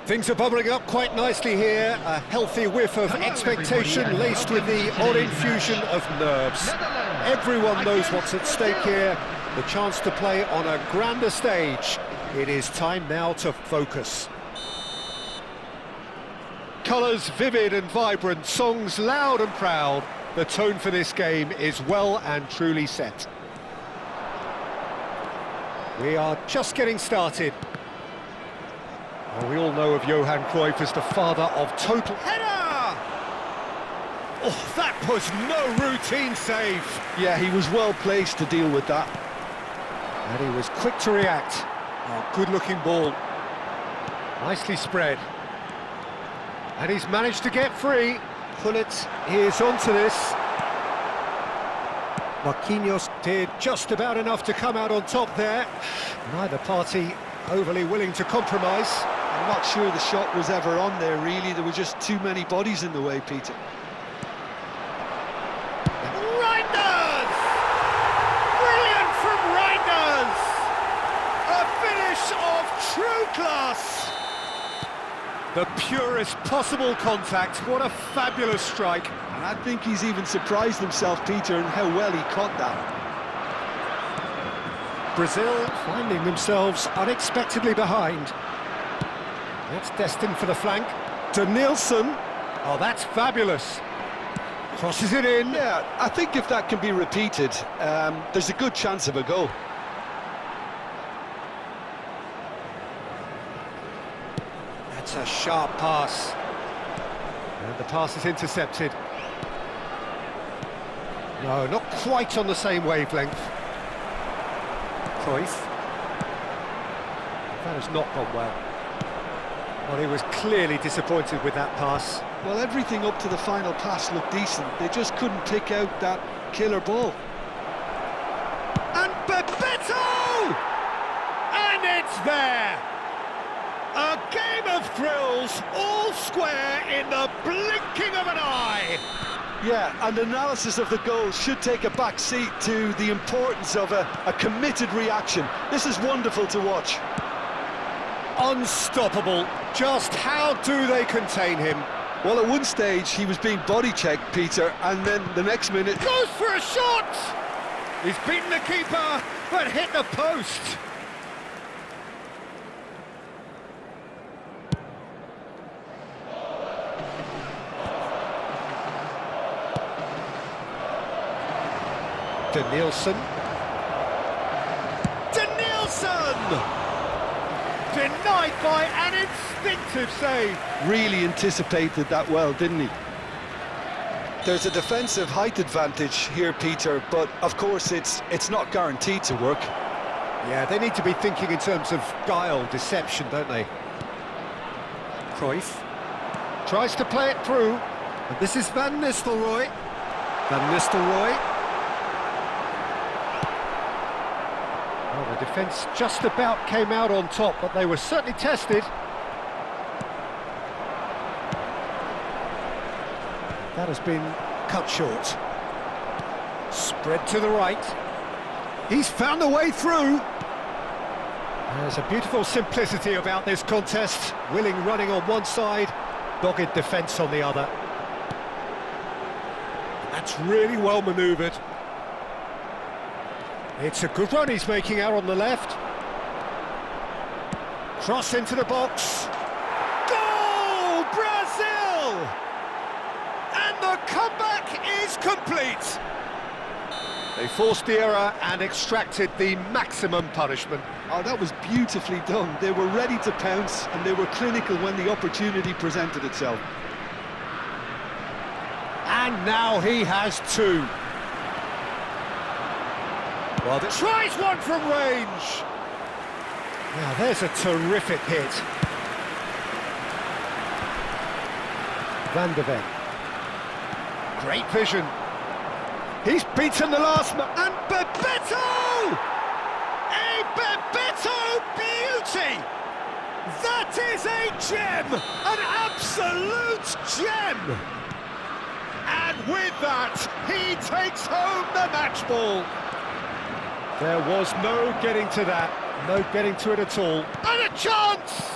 Things are bubbling up quite nicely here. A healthy whiff of expectation laced with the odd infusion of nerves. Everyone knows what's at stake here. The chance to play on a grander stage. It is time now to focus. Colours vivid and vibrant, songs loud and proud. The tone for this game is well and truly set. We are just getting started. Well, we all know of Johan Cruyff as the father of total... Header! Oh, that was no routine save. Yeah, he was well placed to deal with that. And he was quick to react. Oh, good-looking ball. Nicely spread. And he's managed to get free. Pullet is onto this. Marquinhos did just about enough to come out on top there. Neither party overly willing to compromise. I'm not sure the shot was ever on there, really. There were just too many bodies in the way, Peter. Reinders! Brilliant from Reinders! A finish of true class! The purest possible contact. What a fabulous strike. And I think he's even surprised himself, Peter, in how well he caught that. Brazil finding themselves unexpectedly behind. That's destined for the flank. To Nielsen. Oh, that's fabulous. Crosses it in. Yeah, I think if that can be repeated, there's a good chance of a goal. That's a sharp pass. And the pass is intercepted. No, not quite on the same wavelength. Cruyff. That has not gone well. Well, he was clearly disappointed with that pass. Well, everything up to the final pass looked decent. They just couldn't pick out that killer ball. And Bebeto! And it's there! A game of thrills, all square in the blinking of an eye! Yeah, and analysis of the goal should take a back seat to the importance of a committed reaction. This is wonderful to watch. Unstoppable. Just how do they contain him? Well, at one stage he was being body-checked, Peter, and then the next minute... Goes for a shot! He's beaten the keeper, but hit the post. Nielsen. Denied by an instinctive save. Really anticipated that well, didn't he? There's a defensive height advantage here, Peter, but of course it's not guaranteed to work. Yeah, they need to be thinking in terms of guile, deception, don't they? Cruyff tries to play it through. And this is Van Nistelrooy. Van Nistelrooy. Well, the defence just about came out on top, but they were certainly tested. That has been cut short. Spread to the right. He's found a way through. There's a beautiful simplicity about this contest. Willing running on one side, dogged defence on the other. That's really well manoeuvred. It's a good run he's making out on the left. Cross into the box. Goal, Brazil! And the comeback is complete. They forced the error and extracted the maximum punishment. Oh, that was beautifully done. They were ready to pounce and they were clinical when the opportunity presented itself. And now he has two. Well, tries one from range. Now there's a terrific hit. Van de Ven. Great vision. He's beaten the last man. And Bebeto! A Bebeto beauty! That is a gem! An absolute gem! And with that, he takes home the match ball. There was no getting to that, no getting to it at all. And a chance!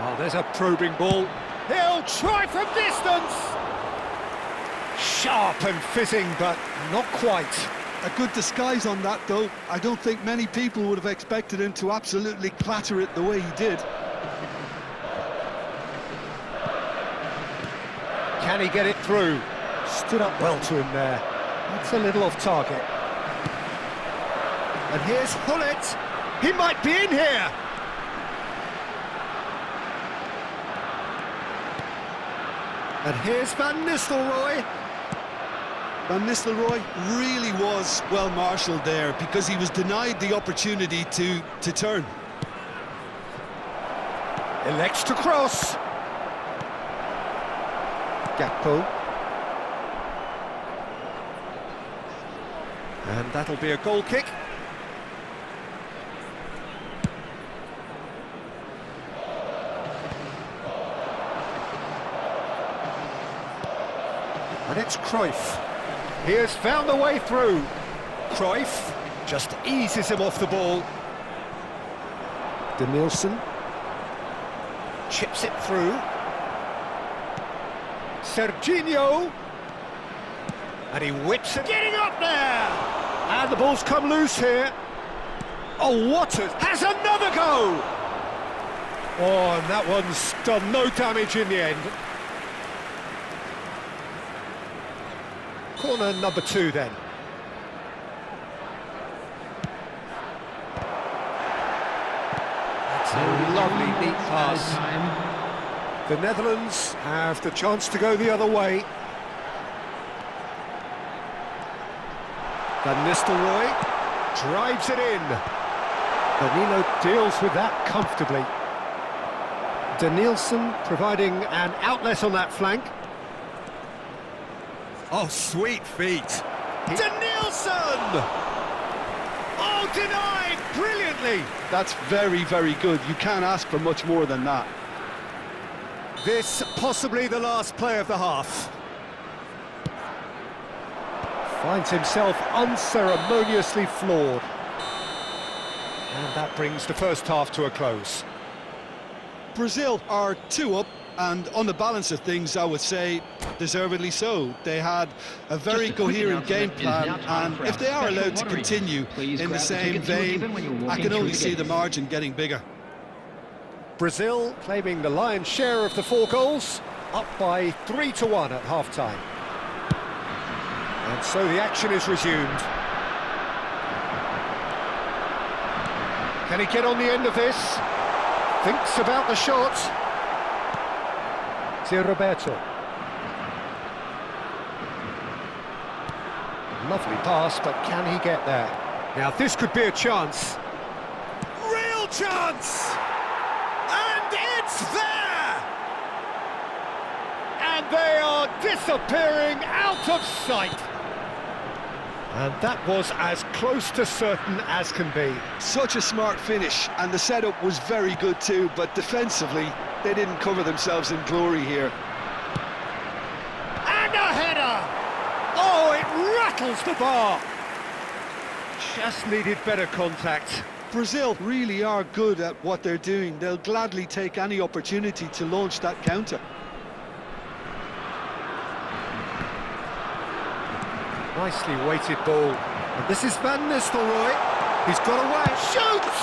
Oh, there's a probing ball. He'll try from distance! Sharp and fizzing, but not quite. A good disguise on that, though. I don't think many people would have expected him to absolutely clatter it the way he did. Can he get it through? Stood up well to him there. That's a little off target. And here's Hullet. He might be in here. And here's Van Nistelrooy. Van Nistelrooy really was well marshalled there because he was denied the opportunity to turn. Elects to cross. Gakpo. And that'll be a goal kick. And it's Cruyff. He has found a way through. Cruyff just eases him off the ball. Danielson chips it through. Serginho. And he whips it. Getting up there! And the ball's come loose here. Oh, Waters has another go! Oh, and that one's done no damage in the end. Corner number 2 then. That's a lovely neat pass. The Netherlands have the chance to go the other way. Van Nistelrooy drives it in. Danilo deals with that comfortably. Danielson providing an outlet on that flank. Oh, sweet feet. Danielson! Oh, denied brilliantly. That's very, very good. You can't ask for much more than that. This possibly the last play of the half. Finds himself unceremoniously floored. And that brings the first half to a close. Brazil are 2 up, and on the balance of things, I would say deservedly so. They had a very coherent game plan, and if they are allowed to continue in the same vein, I can only see the margin getting bigger. Brazil claiming the lion's share of the 4 goals, up by 3-1 at half-time. And so the action is resumed. Can he get on the end of this? Thinks about the shot. Zé Roberto. Lovely pass, but can he get there? Now this could be a chance. Real chance! And it's there! And they are disappearing out of sight. And that was as close to certain as can be. Such a smart finish, and the setup was very good too, but defensively, they didn't cover themselves in glory here. And a header! Oh, it rattles the bar! Just needed better contact. Brazil really are good at what they're doing. They'll gladly take any opportunity to launch that counter. Nicely weighted ball. And this is Van Nistelrooy. He's got away. Shoots!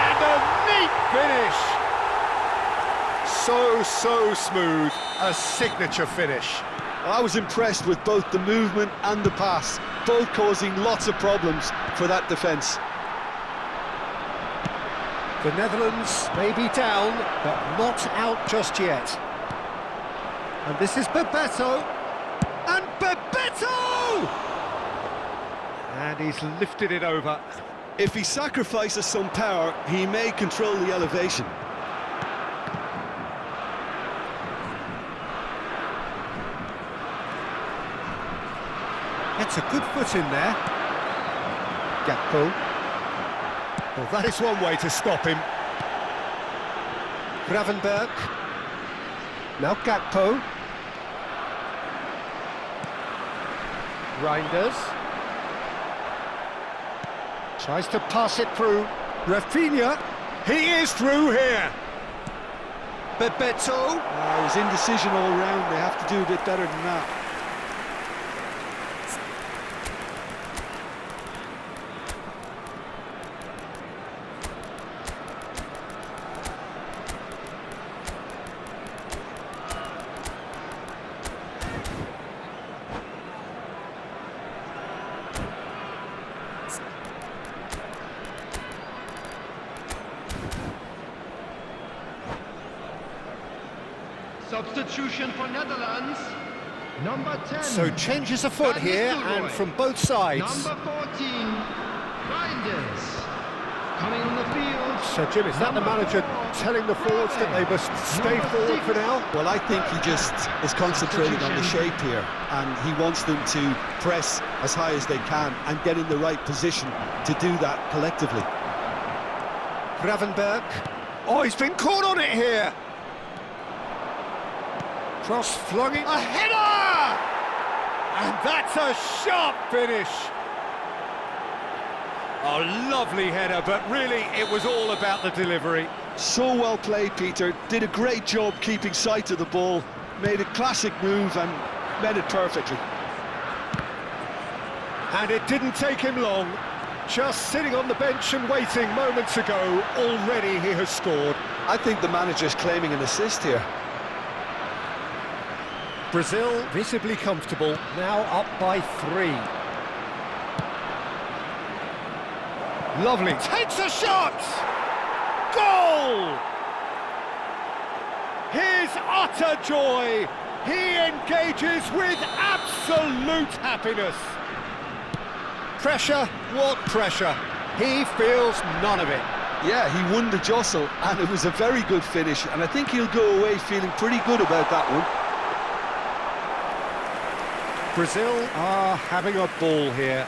And a neat finish. So smooth. A signature finish. I was impressed with both the movement and the pass, both causing lots of problems for that defence. The Netherlands may be down, but not out just yet. And this is Bebeto. And Bebeto! And he's lifted it over. If he sacrifices some power, he may control the elevation. Gets a good foot in there. Gakpo. Well, that is one way to stop him. Gravenberg. Now Gakpo. Reinders. Tries to pass it through. Rafinha. He is through here. Bebeto. It was indecision all round. They have to do a bit better than that. Substitution for Netherlands. Number 10. So changes afoot here, and from both sides. Number 14, Reinders. Coming on the field. So Jim, is that the manager telling the forwards that they must stay forward for now? Well, I think he just is concentrating on the shape here, and he wants them to press as high as they can and get in the right position to do that collectively. Gravenberg. Oh, he's been caught on it here. Cross flung it. A header! And that's a sharp finish. A lovely header, but really it was all about the delivery. So well played, Peter. Did a great job keeping sight of the ball. Made a classic move and met it perfectly. And it didn't take him long. Just sitting on the bench and waiting moments ago, already he has scored. I think the manager's claiming an assist here. Brazil visibly comfortable, now up by 3. Lovely, takes a shot! Goal! His utter joy! He engages with absolute happiness. Pressure, what pressure? He feels none of it. Yeah, he won the jostle, and it was a very good finish, and I think he'll go away feeling pretty good about that one. Brazil are having a ball here.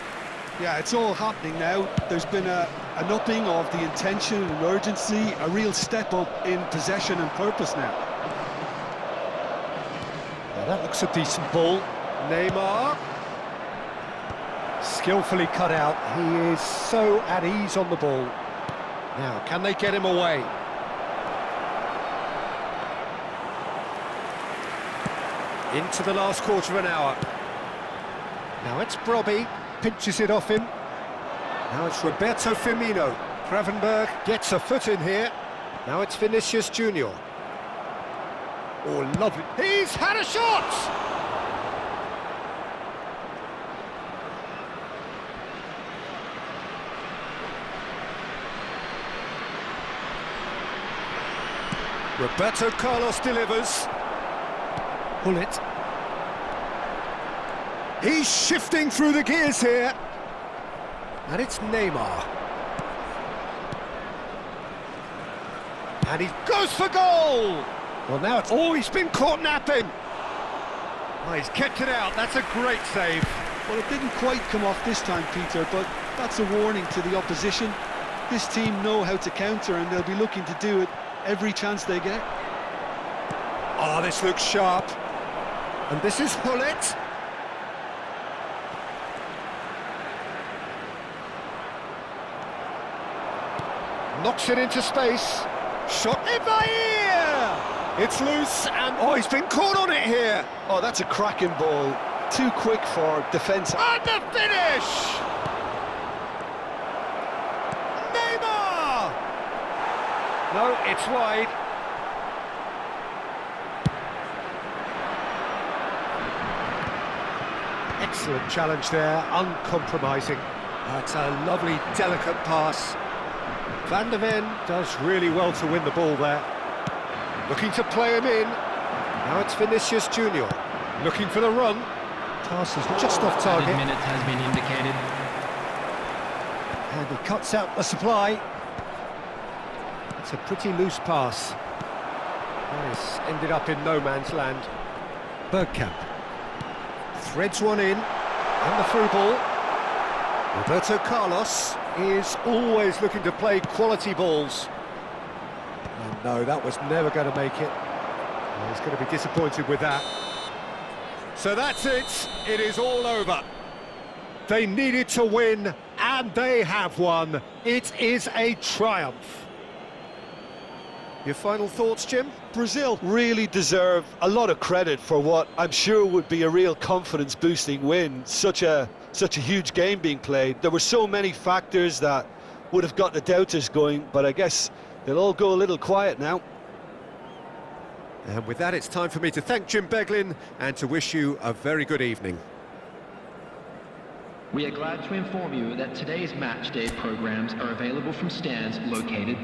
Yeah, it's all happening now. There's been an upping of the intention and urgency, a real step up in possession and purpose now. Now that looks a decent ball. Neymar. Skillfully cut out. He is so at ease on the ball. Now, can they get him away? Into the last quarter of an hour. Now it's Brobby, pinches it off him. Now it's Roberto Firmino. Gravenberg gets a foot in here. Now it's Vinicius Junior. Oh, lovely. He's had a shot! Roberto Carlos delivers. Pull it. He's shifting through the gears here. And it's Neymar. And he goes for goal! Well, now it's... Oh, he's been caught napping! Oh, he's kept it out. That's a great save. Well, it didn't quite come off this time, Peter, but that's a warning to the opposition. This team know how to counter, and they'll be looking to do it every chance they get. Oh, this looks sharp. And this is Hullet. Knocks it into space. Shot in the ear! It's loose, and oh, he's been caught on it here. Oh, that's a cracking ball. Too quick for defence. And the finish! Neymar! No, it's wide. Excellent challenge there, uncompromising. That's a lovely, delicate pass. Van der Ven does really well to win the ball there. Looking to play him in. Now it's Vinicius Junior. Looking for the run. Pass is just off target. Minute has been indicated. And he cuts out the supply. It's a pretty loose pass. Nice. Ended up in no man's land. Bergkamp. Threads one in. And the through ball. Roberto Carlos is always looking to play quality balls. And no, that was never going to make it. Well, he's going to be disappointed with that. So that's it. It is all over. They needed to win, and they have won. It is a triumph. Your final thoughts, Jim? Brazil really deserve a lot of credit for what I'm sure would be a real confidence-boosting win. Such a huge game being played. There were so many factors that would have got the doubters going, but I guess they'll all go a little quiet now. And with that, it's time for me to thank Jim Beglin and to wish you a very good evening. We are glad to inform you that today's match day programs are available from stands located